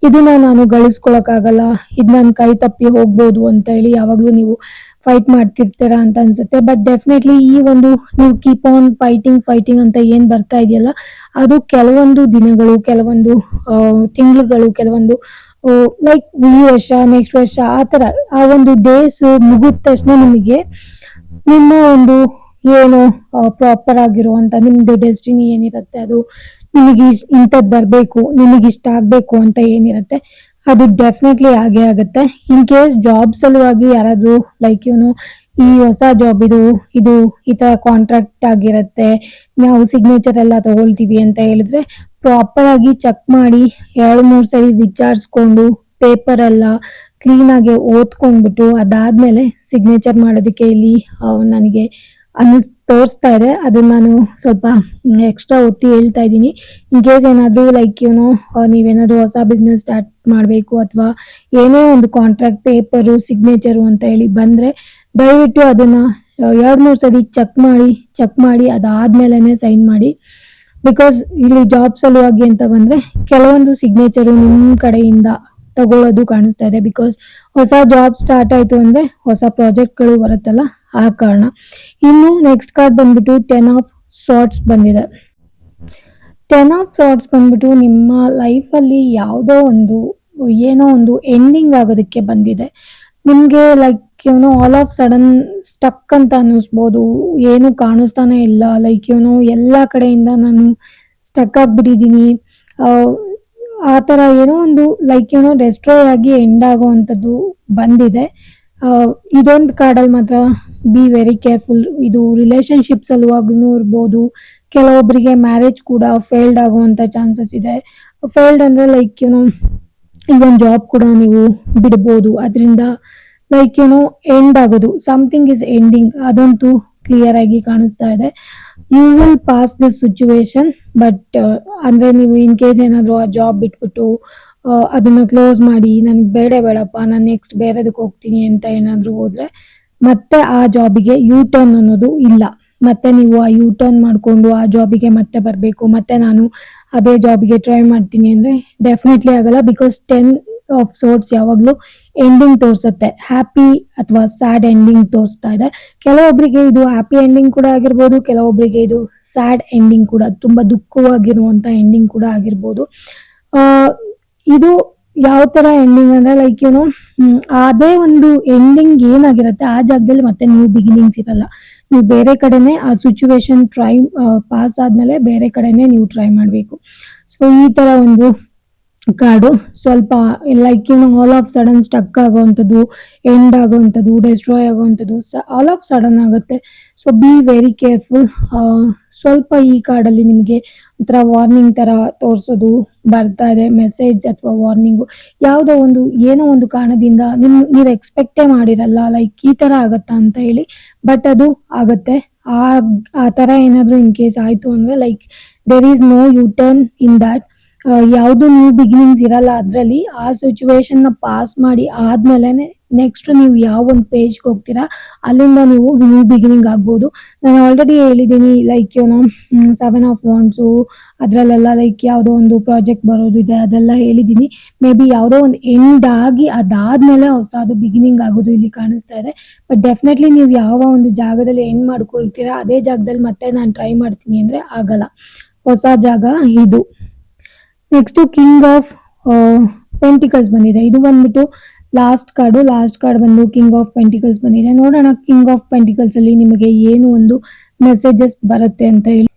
ಇದನ್ನ ನಾನು ಗಳಿಸ್ಕೊಳಕ್ ಆಗಲ್ಲ, ಇದ್ ನನ್ ಕೈ ತಪ್ಪಿ ಹೋಗ್ಬೋದು ಅಂತ ಹೇಳಿ ಯಾವಾಗ್ಲೂ ನೀವು ಫೈಟ್ ಮಾಡ್ತಿರ್ತೀರಾ ಅಂತ ಅನ್ಸುತ್ತೆ. ಬಟ್ ಡೆಫಿನೆಟ್ಲಿ ಈ ಒಂದು ನೀವು ಕೀಪ್ ಆನ್ ಫೈಟಿಂಗ್ ಅಂತ ಏನ್ ಬರ್ತಾ ಇದೆಯಲ್ಲ, ಅದು ಕೆಲವೊಂದು ದಿನಗಳು, ಕೆಲವೊಂದು ತಿಂಗಳುಗಳು, ಕೆಲವೊಂದು ಲೈಕ್ ಈ ವರ್ಷ, ನೆಕ್ಸ್ಟ್ ವರ್ಷ, ಆತರ ಆ ಒಂದು ಡೇಸ್ ಮುಗಿದ ತಕ್ಷಣ ನಿಮಗೆ ನಿಮ್ಮ ಒಂದು ಏನು ಪ್ರಾಪರ್ ಆಗಿರುವಂತ ನಿಮ್ದು ಡೆಸ್ಟಿನಿ ಏನಿರುತ್ತೆ, ಅದು ನಿಮಗೆ ಇಂಥದ್ದು ಬರ್ಬೇಕು, ನಿಮಗೆ ಇಷ್ಟ ಆಗ್ಬೇಕು ಅಂತ ಏನಿರುತ್ತೆ ಅದು ಡೆಫಿನೆಟ್ಲಿ ಆಗೇ ಆಗುತ್ತೆ. ಇನ್ ಕೇಸ್ ಜಾಬ್ ಸಲುವಾಗಿ ಯಾರಾದ್ರೂ ಲೈಕ್ ಈ ಹೊಸ ಜಾಬ್ ಇದು ಈ ತರ ಕಾಂಟ್ರಾಕ್ಟ್ ಆಗಿರುತ್ತೆ, ನಾವು ಸಿಗ್ನೇಚರ್ ಎಲ್ಲ ತಗೊಳ್ತೀವಿ ಅಂತ ಹೇಳಿದ್ರೆ ಪ್ರಾಪರ್ ಆಗಿ ಚೆಕ್ ಮಾಡಿ 2-3 ಸರಿ ವಿಚಾರಿಸ್ಕೊಂಡು ಪೇಪರ್ ಎಲ್ಲ ಕ್ಲೀನ್ ಆಗಿ ಓದ್ಕೊಂಡ್ಬಿಟ್ಟು ಅದಾದ್ಮೇಲೆ ಸಿಗ್ನೇಚರ್ ಮಾಡೋದಕ್ಕೆ ಇಲ್ಲಿ ನನಗೆ ತೋರಿಸ್ತಾ ಇದೆ. ಅದನ್ನ ನಾನು ಸ್ವಲ್ಪ ಎಕ್ಸ್ಟ್ರಾ ಒತ್ತಿ ಹೇಳ್ತಾ ಇದ್ದೀನಿ. ಇನ್ ಕೇಸ್ ಏನಾದ್ರು ಲೈಕ್ ನೀವೇನಾದ್ರು ಹೊಸ ಬಿಸ್ನೆಸ್ ಸ್ಟಾರ್ಟ್ ಮಾಡಬೇಕು ಅಥವಾ ಏನೇ ಒಂದು ಕಾಂಟ್ರಾಕ್ಟ್ ಪೇಪರು ಸಿಗ್ನೇಚರು ಅಂತ ಹೇಳಿ ಬಂದ್ರೆ ದಯವಿಟ್ಟು ಅದನ್ನ 2-3 ಸರಿ ಚೆಕ್ ಮಾಡಿ ಅದಾದ್ಮೇಲೆನೆ ಸೈನ್ ಮಾಡಿ. ಬಿಕಾಸ್ ಇಲ್ಲಿ ಜಾಬ್ ಸಲುವಾಗಿ ಅಂತ ಬಂದ್ರೆ ಕೆಲವೊಂದು ಸಿಗ್ನೇಚರು ನಿಮ್ ಕಡೆಯಿಂದ ತಗೊಳ್ಳೋದು ಕಾಣಿಸ್ತಾ ಇದೆ. ಬಿಕಾಸ್ ಹೊಸ ಜಾಬ್ ಸ್ಟಾರ್ಟ್ ಆಯ್ತು ಅಂದ್ರೆ ಹೊಸ ಪ್ರಾಜೆಕ್ಟ್ಗಳು ಬರುತ್ತಲ್ಲ, ಆ ಕಾರಣ. ಇನ್ನು ನೆಕ್ಸ್ಟ್ ಕಾರ್ಡ್ ಬಂದ್ಬಿಟ್ಟು 10 ಆಫ್ ಸಾರ್ಟ್ಸ್ ಬಂದಿದೆ. 10 ಆಫ್ ಸಾರ್ಟ್ಸ್ ಬಂದ್ಬಿಟ್ಟು ನಿಮ್ಮ ಲೈಫಲ್ಲಿ ಯಾವುದೋ ಒಂದು ಏನೋ ಒಂದು ಎಂಡಿಂಗ್ ಆಗೋದಕ್ಕೆ ಬಂದಿದೆ. ನಿಮ್ಗೆ like all of sudden stuck ಅಂತ ಅನ್ನಿಸ್ಬೋದು, ಏನು ಕಾಣಿಸ್ತಾನೆ ಇಲ್ಲ, ಲೈಕ್ ಎಲ್ಲಾ ಕಡೆಯಿಂದ ನಾನು ಸ್ಟಕ್ ಆಗ್ಬಿಟ್ಟಿದೀನಿ, ಆ ತರ ಏನೋ ಒಂದು ಲೈಕ್ ಡೆಸ್ಟ್ರಾಯ್ ಆಗಿ ಎಂಡ್ ಆಗುವಂಥದ್ದು ಬಂದಿದೆ. ಇದೊಂದು ಕಾರ್ಡಲ್ಲಿ ಮಾತ್ರ ಬಿ ವೆರಿ ಕೇರ್ಫುಲ್. ಇದು ರಿಲೇಶನ್ಶಿಪ್ ಸಲುವಾಗಿನೂ ಇರ್ಬೋದು, ಕೆಲವೊಬ್ಬರಿಗೆ ಮ್ಯಾರೇಜ್ ಕೂಡ ಫೇಲ್ಡ್ ಆಗುವಂತ ಚಾನ್ಸಸ್ ಇದೆ. ಫೇಲ್ಡ್ ಅಂದ್ರೆ ಲೈಕ್ ಇವನ್ ಜಾಬ್ ಕೂಡ ನೀವು ಬಿಡ್ಬೋದು, ಅದರಿಂದ ಲೈಕ್ ಎಂಡ್ ಆಗೋದು, ಸಮಥಿಂಗ್ ಇಸ್ ಎಂಡಿಂಗ್, ಅದಂತೂ ಕ್ಲಿಯರ್ ಆಗಿ ಕಾಣಿಸ್ತಾ ಇದೆ. You will pass this situation. But ಅಂದ್ರೆ ನೀವು ಇನ್ ಕೇಸ್ ಏನಾದ್ರು ಆ ಜಾಬ್ ಬಿಟ್ಬಿಟ್ಟು ಅದನ್ನ ಕ್ಲೋಸ್ ಮಾಡಿ ನನಗೆ ಬೇಡಪ್ಪ ನಾನು ನೆಕ್ಸ್ಟ್ ಬೇರೆದಕ್ಕೆ ಹೋಗ್ತೀನಿ ಅಂತ ಏನಾದ್ರು ಹೋದ್ರೆ ಮತ್ತೆ ಆ ಜಾಬಿಗೆ ಯು ಟರ್ನ್ ಅನ್ನೋದು ಇಲ್ಲ. ಮತ್ತೆ ನೀವು ಆ ಯು ಟರ್ನ್ ಮಾಡ್ಕೊಂಡು ಆ ಜಾಬಿಗೆ ಮತ್ತೆ ಬರಬೇಕು, ಮತ್ತೆ ನಾನು ಅದೇ ಜಾಬಿಗೆ ಟ್ರೈ ಮಾಡ್ತೀನಿ ಅಂದ್ರೆ ಡೆಫಿನೆಟ್ಲಿ ಆಗಲ್ಲ. ಬಿಕಾಸ್ 10 ಆಫ್ ಸಾರ್ಟ್ಸ್ ಯಾವಾಗ್ಲೂ ಎಂಡಿಂಗ್ ತೋರಿಸುತ್ತೆ, ಹ್ಯಾಪಿ ಅಥವಾ ಸ್ಯಾಡ್ ಎಂಡಿಂಗ್ ತೋರಿಸ್ತಾ ಇದೆ. ಕೆಲವೊಬ್ಬರಿಗೆ ಇದು ಹ್ಯಾಪಿ ಎಂಡಿಂಗ್ ಕೂಡ ಆಗಿರ್ಬೋದು, ಕೆಲವೊಬ್ಬರಿಗೆ ಇದು ಸ್ಯಾಡ್ ಎಂಡಿಂಗ್ ಕೂಡ, ತುಂಬಾ ದುಃಖವಾಗಿರುವಂತ ಎಂಡಿಂಗ್ ಕೂಡ ಆಗಿರ್ಬೋದು. ಇದು ಯಾವ ತರ ಎಂಡಿಂಗ್ ಅಂದ್ರೆ ಲೈಕ್ ಅದೇ ಒಂದು ಎಂಡಿಂಗ್ ಏನಾಗಿರುತ್ತೆ ಆ ಜಾಗದಲ್ಲಿ ಮತ್ತೆ ನ್ಯೂ ಬಿಗಿನಿಂಗ್ಸ್ ಇರಲ್ಲ. ನೀವು ಬೇರೆ ಕಡೆನೆ ಆ ಸಿಚುವೇಶನ್ ಪಾಸ್ ಆದ್ಮೇಲೆ ಬೇರೆ ಕಡೆನೆ ನೀವು ಟ್ರೈ ಮಾಡ್ಬೇಕು. ಸೊ ಈ ತರ ಒಂದು ಕಾರ್ಡು ಸ್ವಲ್ಪ like all of sudden stuck ಆಗುವಂಥದ್ದು, ಎಂಡ್ ಆಗುವಂಥದ್ದು, ಡೆಸ್ಟ್ರಾಯ್ ಆಗುವಂಥದ್ದು ಆಲ್ ಆಫ್ ಸಡನ್ ಆಗುತ್ತೆ. So be very careful. ಸ್ವಲ್ಪ ಈ ಕಾರ್ಡಲ್ಲಿ ನಿಮಗೆ ಒಂಥರ ವಾರ್ನಿಂಗ್ ತರ ತೋರಿಸೋದು ಬರ್ತಾ ಇದೆ, ಮೆಸೇಜ್ ಅಥವಾ ವಾರ್ನಿಂಗು. ಯಾವುದೋ ಒಂದು ಏನೋ ಒಂದು ಕಾರಣದಿಂದ ನೀವು ಎಕ್ಸ್ಪೆಕ್ಟೇ ಮಾಡಿರಲ್ಲ ಲೈಕ್ ಈ ತರ ಆಗತ್ತಾ ಅಂತ ಹೇಳಿ, ಬಟ್ ಅದು ಆಗತ್ತೆ. ಆ ತರ ಏನಾದ್ರು ಇನ್ ಕೇಸ್ ಆಯ್ತು ಅಂದ್ರೆ like there is no U turn in that. ಯಾವುದು ನ್ಯೂ ಬಿಗಿನಿಂಗ್ಸ್ ಇರಲ್ಲ ಅದರಲ್ಲಿ. ಆ ಸಿಚುವೇಶನ್ನ ಪಾಸ್ ಮಾಡಿ ಆದ್ಮೇಲೆ ನೆಕ್ಸ್ಟ್ ನೀವು ಯಾವ ಒಂದು ಪೇಜ್ಗೆ ಹೋಗ್ತೀರಾ ಅಲ್ಲಿಂದ ನೀವು ನ್ಯೂ ಬಿಗಿನಿಂಗ್ ಆಗ್ಬೋದು. ನಾನು ಆಲ್ರೆಡಿ ಹೇಳಿದ್ದೀನಿ ಲೈಕ್ ಏನೋ 7 ಆಫ್ ವಾಂಡ್ಸು ಅದರಲ್ಲೆಲ್ಲ ಲೈಕ್ ಯಾವುದೋ ಒಂದು ಪ್ರಾಜೆಕ್ಟ್ ಬರೋದು ಇದೆ ಅದೆಲ್ಲ ಹೇಳಿದ್ದೀನಿ. ಮೇ ಬಿ ಯಾವುದೋ ಒಂದು ಎಂಡ್ ಆಗಿ ಅದಾದ್ಮೇಲೆ ಹೊಸದು ಬಿಗಿನಿಂಗ್ ಆಗೋದು ಇಲ್ಲಿ ಕಾಣಿಸ್ತಾ ಇದೆ. ಬಟ್ ಡೆಫಿನೆಟ್ಲಿ ನೀವು ಯಾವ ಒಂದು ಜಾಗದಲ್ಲಿ ಎಂಡ್ ಮಾಡ್ಕೊಳ್ತೀರಾ ಅದೇ ಜಾಗದಲ್ಲಿ ಮತ್ತೆ ನಾನು ಟ್ರೈ ಮಾಡ್ತೀನಿ ಅಂದರೆ ಆಗಲ್ಲ. ಹೊಸ ಜಾಗ ಇದು. ನೆಕ್ಸ್ಟ್ ಕಿಂಗ್ ಆಫ್ ಪೆಂಟಿಕಲ್ಸ್ ಬಂದಿದೆ. ಇದು ಬಂದ್ಬಿಟ್ಟು ಲಾಸ್ಟ್ ಕಾರ್ಡ್ ಬಂದು ಕಿಂಗ್ ಆಫ್ ಪೆಂಟಿಕಲ್ಸ್ ಬಂದಿದೆ. ನೋಡೋಣ ಕಿಂಗ್ ಆಫ್ ಪೆಂಟಿಕಲ್ಸ್ ಅಲ್ಲಿ ನಿಮಗೆ ಏನು ಒಂದು ಮೆಸೇಜಸ್ ಬರುತ್ತೆ ಅಂತ ಹೇಳಿ.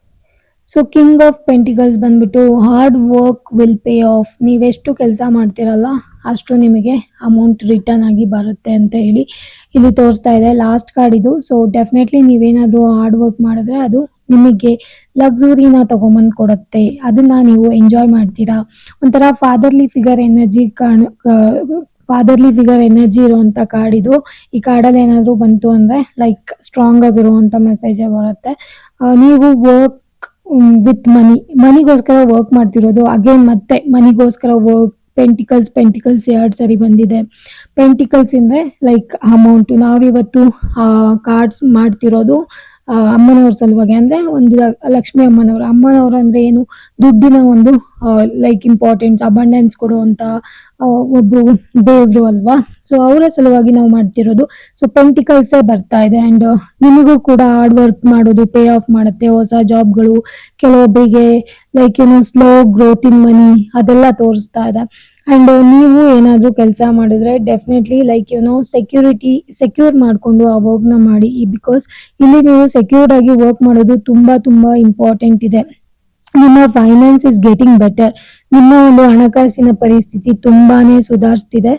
ಸೊ ಕಿಂಗ್ ಆಫ್ ಪೆಂಟಿಕಲ್ಸ್ ಬಂದ್ಬಿಟ್ಟು hard work will pay off. ನೀವೆಷ್ಟು ಕೆಲಸ ಮಾಡ್ತಿರಲ್ಲ ಅಷ್ಟು ನಿಮಗೆ ಅಮೌಂಟ್ ರಿಟರ್ನ್ ಆಗಿ ಬರುತ್ತೆ ಅಂತ ಹೇಳಿ ಇಲ್ಲಿ ತೋರಿಸ್ತಾ ಇದೆ. ಲಾಸ್ಟ್ ಕಾರ್ಡ್ ಇದು. ಸೊ ಡೆಫಿನೆಟ್ಲಿ ನೀವೇನಾದರೂ ಹಾರ್ಡ್ ವರ್ಕ್ ಮಾಡಿದ್ರೆ ಅದು ನಿಮಗೆ ಲಕ್ಸುರಿನ ತಗೊಂಬಂದು ಕೊಡುತ್ತೆ. ಅದನ್ನ ನೀವು ಎಂಜಾಯ್ ಮಾಡ್ತೀರಾ. ಒಂಥರ ಫಾದರ್ಲಿ ಫಿಗರ್ ಎನರ್ಜಿ ಇರುವಂತ ಕಾರ್ಡ್ ಇದು. ಈ ಕಾರ್ಡಲ್ಲಿ ಏನಾದರೂ ಬಂತು ಅಂದ್ರೆ ಲೈಕ್ ಸ್ಟ್ರಾಂಗ್ ಆಗಿರುವಂತ ಮೆಸೇಜ್ ಬರುತ್ತೆ. ನೀವು ವರ್ಕ್ ವಿತ್ ಮನಿಗೋಸ್ಕರ ವರ್ಕ್ ಮಾಡ್ತಿರೋದು ಅಗೇನ್ ಮತ್ತೆ ಮನಿಗೋಸ್ಕರ ವರ್ಕ್. ಪೆಂಟಿಕಲ್ಸ್ 2 ಸರಿ ಬಂದಿದೆ. ಪೆಂಟಿಕಲ್ಸ್ ಅಂದ್ರೆ ಲೈಕ್ ಅಮೌಂಟ್. ನಾವಿವತ್ತು ಕಾರ್ಡ್ಸ್ ಮಾಡ್ತಿರೋದು ಅಮ್ಮನವ್ರ ಸಲುವಾಗಿ, ಅಂದ್ರೆ ಒಂದು ಲಕ್ಷ್ಮಿ ಅಮ್ಮನವ್ರು ಅಂದ್ರೆ ಏನು, ದುಡ್ಡಿನ ಒಂದು ಲೈಕ್ ಇಂಪಾರ್ಟೆನ್ಸ್ ಅಬಂಡೆನ್ಸ್ ಕೊಡುವಂತ ಒಬ್ರು ದೇವ್ರು ಅಲ್ವಾ. ಸೊ ಅವರ ಸಲುವಾಗಿ ನಾವು ಮಾಡ್ತಿರೋದು. ಸೊ ಪೆಂಟಿಕಲ್ಸೇ ಬರ್ತಾ ಇದೆ. ಅಂಡ್ ನಿಮಗೂ ಕೂಡ ಹಾರ್ಡ್ ವರ್ಕ್ ಮಾಡೋದು ಪೇ ಆಫ್ ಮಾಡುತ್ತೆ. ಹೊಸ ಜಾಬ್ಗಳು, ಕೆಲವೊಬ್ಬರಿಗೆ ಲೈಕ್ ಏನೋ ಸ್ಲೋ ಗ್ರೋತ್ ಇನ್ ಮನಿ ಅದೆಲ್ಲ ತೋರಿಸ್ತಾ ಇದೆ. ಅಂಡ್ ನೀವು ಏನಾದ್ರೂ ಕೆಲಸ ಮಾಡಿದ್ರೆ ಡೆಫಿನೆಟ್ಲಿ ಲೈಕ್ ಏನೋ ಸೆಕ್ಯೂರ್ ಮಾಡ್ಕೊಂಡು ಆ ವರ್ಕ್ನ ಮಾಡಿ. ಬಿಕಾಸ್ ಇಲ್ಲಿ ನೀವು ಸೆಕ್ಯೂರ್ಡ್ ಆಗಿ ವರ್ಕ್ ಮಾಡೋದು ತುಂಬಾ ತುಂಬಾ ಇಂಪಾರ್ಟೆಂಟ್ ಇದೆ. ನಿಮ್ಮ ಫೈನಾನ್ಸ್ ಇಸ್ ಗೆಟಿಂಗ್ ಬೆಟರ್. ನಿಮ್ಮ ಒಂದು ಹಣಕಾಸಿನ ಪರಿಸ್ಥಿತಿ ತುಂಬಾನೇ ಸುಧಾರಿಸ್ತಿದೆ.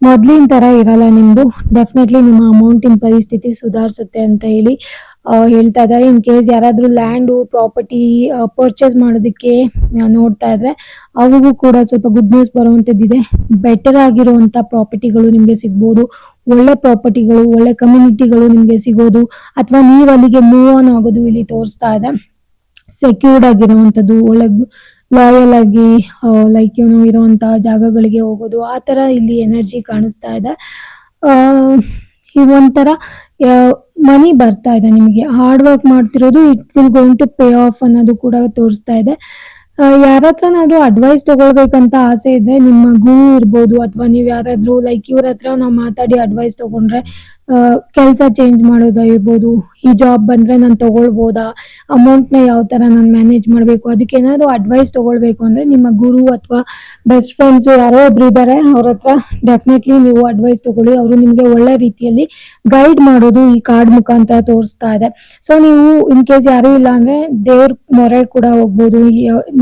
ಮೊದ್ಲಿನ ತರ ಇರಲ್ಲ ನಿಮ್ದು. ಡೆಫಿನೆಟ್ಲಿ ನಿಮ್ಮ ಅಮೌಂಟಿನ ಪರಿಸ್ಥಿತಿ ಸುಧಾರಿಸುತ್ತೆ ಅಂತ ಹೇಳಿ ಹೇಳ್ತಾ ಇದ್ದಾರೆ. ಇನ್ ಕೇಸ್ ಯಾರಾದ್ರೂ ಲ್ಯಾಂಡು ಪ್ರಾಪರ್ಟಿ ಪರ್ಚೇಸ್ ಮಾಡೋದಕ್ಕೆ ನೋಡ್ತಾ ಇದ್ರೆ ಅವ್ರಿಗೂ ಕೂಡ ಸ್ವಲ್ಪ ಗುಡ್ ನ್ಯೂಸ್ ಬರುವಂತದ್ದಿದೆ. ಬೆಟರ್ ಆಗಿರುವಂತ ಪ್ರಾಪರ್ಟಿಗಳು ನಿಮ್ಗೆ ಸಿಗ್ಬೋದು. ಒಳ್ಳೆ ಪ್ರಾಪರ್ಟಿಗಳು, ಒಳ್ಳೆ ಕಮ್ಯುನಿಟಿಗಳು ನಿಮ್ಗೆ ಸಿಗೋದು, ಅಥವಾ ನೀವು ಅಲ್ಲಿಗೆ ಮೂವ್ ಆನ್ ಆಗೋದು ಇಲ್ಲಿ ತೋರಿಸ್ತಾ ಇದೆ. ಸೆಕ್ಯೂರ್ಡ್ ಆಗಿರುವಂತದ್ದು, ಒಳ್ಳೆ ಲಾಯಲ್ ಆಗಿ ಲೈಕ್ ಏನೋ ಇರುವಂತ ಜಾಗಗಳಿಗೆ ಹೋಗೋದು, ಆ ತರ ಇಲ್ಲಿ ಎನರ್ಜಿ ಕಾಣಿಸ್ತಾ ಇದೆ. ಒಂಥರ ಮನಿ ಬರ್ತಾ ಇದೆ ನಿಮಗೆ. ಹಾರ್ಡ್ ವರ್ಕ್ ಮಾಡ್ತಿರೋದು it will going to pay off ಅನ್ನೋದು ಕೂಡ ತೋರಿಸ್ತಾ ಇದೆ. ಯಾರ ಹತ್ರನಾದ್ರೂ ಅಡ್ವೈಸ್ ತಗೊಳ್ಬೇಕಂತ ಆಸೆ ಇದ್ರೆ ನಿಮ್ಮ ಗುರು ಇರ್ಬೋದು, ಅಥವಾ ನೀವು ಯಾರಾದ್ರೂ ಲೈಕ್ ಇವ್ರ ಹತ್ರ ನಾವು ಮಾತಾಡಿ ಅಡ್ವೈಸ್ ತಗೊಂಡ್ರೆ ಕೆಲಸ ಚೇಂಜ್ ಮಾಡೋದಿರ್ಬೋದು, ಈ ಜಾಬ್ ಬಂದ್ರೆ ನಾನು ತಗೊಳ್ಬೋದಾ, ಅಮೌಂಟ್ನ ಯಾವ ತರ ನಾನು ಮ್ಯಾನೇಜ್ ಮಾಡಬೇಕು, ಅದಕ್ಕೆ ಏನಾದ್ರು ಅಡ್ವೈಸ್ ತಗೊಳ್ಬೇಕು ಅಂದ್ರೆ ನಿಮ್ಮ ಗುರು ಅಥವಾ ಬೆಸ್ಟ್ ಫ್ರೆಂಡ್ಸ್ ಯಾರೋ ಒಬ್ರು ಇದ್ದಾರೆ, ಅವ್ರ ಹತ್ರ ಡೆಫಿನೆಟ್ಲಿ ನೀವು ಅಡ್ವೈಸ್ ತಗೊಳ್ಳಿ. ಅವರು ನಿಮ್ಗೆ ಒಳ್ಳೆ ರೀತಿಯಲ್ಲಿ ಗೈಡ್ ಮಾಡೋದು ಈ ಕಾರ್ಡ್ ಮುಖಾಂತರ ತೋರಿಸ್ತಾ ಇದೆ. ಸೊ ನೀವು ಇನ್ ಕೇಸ್ ಯಾರು ಇಲ್ಲ ಅಂದ್ರೆ ದೇವ್ರ ಮೊರೆ ಕೂಡ ಹೋಗ್ಬೋದು.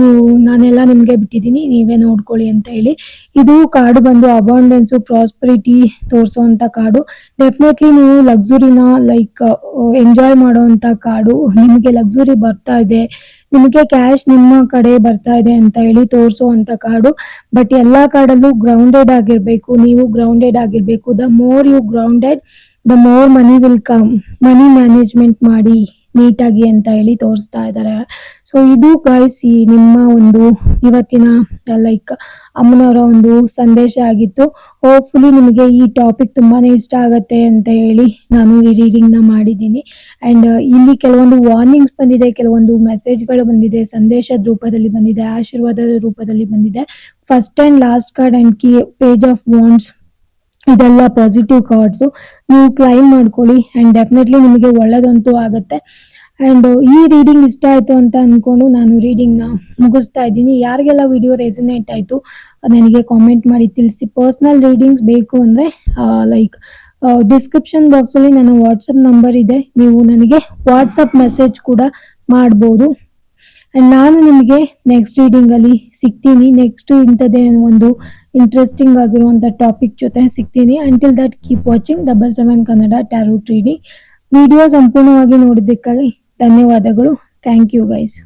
ನೀವು ನಾನೆಲ್ಲ ನಿಮ್ಗೆ ಬಿಟ್ಟಿದ್ದೀನಿ, ನೀವೇ ನೋಡ್ಕೊಳ್ಳಿ ಅಂತ ಹೇಳಿ. ಇದು ಕಾರ್ಡ್ ಬಂದು ಅಬಂಡೆನ್ಸ್, ಪ್ರಾಸ್ಪರಿಟಿ ತೋರಿಸುವಂತ ಕಾರ್ಡು. ಡೆಫಿನೆಟ್ಲಿ ನೀವು ಲಕ್ಸುರಿನ ಲೈಕ್ ಎಂಜಾಯ್ ಮಾಡುವಂತ ಕಾರ್ಡು. ನಿಮಗೆ ಲಕ್ಸುರಿ ಬರ್ತಾ ಇದೆ, ನಿಮಗೆ ಕ್ಯಾಶ್ ನಿಮ್ಮ ಕಡೆ ಬರ್ತಾ ಇದೆ ಅಂತ ಹೇಳಿ ತೋರಿಸುವಂತ ಕಾರ್ಡು. ಬಟ್ ಎಲ್ಲಾ ಕಾರ್ಡಲ್ಲೂ ಗ್ರೌಂಡೆಡ್ ಆಗಿರ್ಬೇಕು. ನೀವು ಗ್ರೌಂಡೆಡ್ ಆಗಿರ್ಬೇಕು. The more you grounded the more money will come. Money management ಮಾಡಿ ನೀಟಾಗಿ ಅಂತ ಹೇಳಿ ತೋರಿಸ್ತಾ ಇದ್ದಾರೆ. ಸೊ ಇದು ಗೈಸ್ ಈ ನಿಮ್ಮ ಒಂದು ಇವತ್ತಿನ ಲೈಕ್ ಅಮ್ಮನವರ ಒಂದು ಸಂದೇಶ ಆಗಿತ್ತು. ಹೋಪ್ಫುಲಿ ನಿಮಗೆ ಈ ಟಾಪಿಕ್ ತುಂಬಾನೇ ಇಷ್ಟ ಆಗತ್ತೆ ಅಂತ ಹೇಳಿ ನಾನು ಈ ರೀಡಿಂಗ್ ನ ಮಾಡಿದ್ದೀನಿ. ಅಂಡ್ ಇಲ್ಲಿ ಕೆಲವೊಂದು ವಾರ್ನಿಂಗ್ಸ್ ಬಂದಿದೆ, ಕೆಲವೊಂದು ಮೆಸೇಜ್ಗಳು ಬಂದಿದೆ, ಸಂದೇಶದ ರೂಪದಲ್ಲಿ ಬಂದಿದೆ, ಆಶೀರ್ವಾದದ ರೂಪದಲ್ಲಿ ಬಂದಿದೆ. First and last card and key page of wands ಇದೆಲ್ಲ ಪಾಸಿಟಿವ್ ಕಾರ್ಡ್ಸ್. ನೀವು ಕ್ಲೈಮ್ ಮಾಡ್ಕೊಳ್ಳಿ ಅಂಡ್ ಡೆಫಿನೆಟ್ಲಿ ನಿಮಗೆ ಒಳ್ಳೇದಂತೂ ಆಗುತ್ತೆ. ಅಂಡ್ ಈ ರೀಡಿಂಗ್ ಇಷ್ಟ ಆಯ್ತು ಅಂತ ಅನ್ಕೊಂಡು ನಾನು ರೀಡಿಂಗ್ ನ ಮುಗಿಸ್ತಾ ಇದ್ದೀನಿ. ಯಾರಿಗೆಲ್ಲ ವಿಡಿಯೋ ರೆಸೊನೇಟ್ ಆಯ್ತು ನನಗೆ ಕಾಮೆಂಟ್ ಮಾಡಿ ತಿಳಿಸಿ. ಪರ್ಸನಲ್ ರೀಡಿಂಗ್ಸ್ ಬೇಕು ಅಂದ್ರೆ ಲೈಕ್ ಡಿಸ್ಕ್ರಿಪ್ಷನ್ ಬಾಕ್ಸ್ ಅಲ್ಲಿ ನನ್ನ ವಾಟ್ಸಪ್ ನಂಬರ್ ಇದೆ, ನೀವು ನನಗೆ ವಾಟ್ಸಪ್ ಮೆಸೇಜ್ ಕೂಡ ಮಾಡ್ಬೋದು. ಅಂಡ್ ನಾನು ನಿಮಗೆ ನೆಕ್ಸ್ಟ್ ರೀಡಿಂಗ್ ಅಲ್ಲಿ ಸಿಗ್ತೀನಿ. ನೆಕ್ಸ್ಟ್ ಇಂಥದ್ದೇ ಒಂದು ಇಂಟ್ರೆಸ್ಟಿಂಗ್ ಆಗಿರುವಂತ ಟಾಪಿಕ್ ಜೊತೆ ಸಿಗ್ತೀನಿ. Until that keep watching 77 Kannada tarot reading. Video ಸಂಪೂರ್ಣವಾಗಿ ನೋಡಿದ್ದಕ್ಕಾಗಿ ಧನ್ಯವಾದಗಳು. Thank you guys.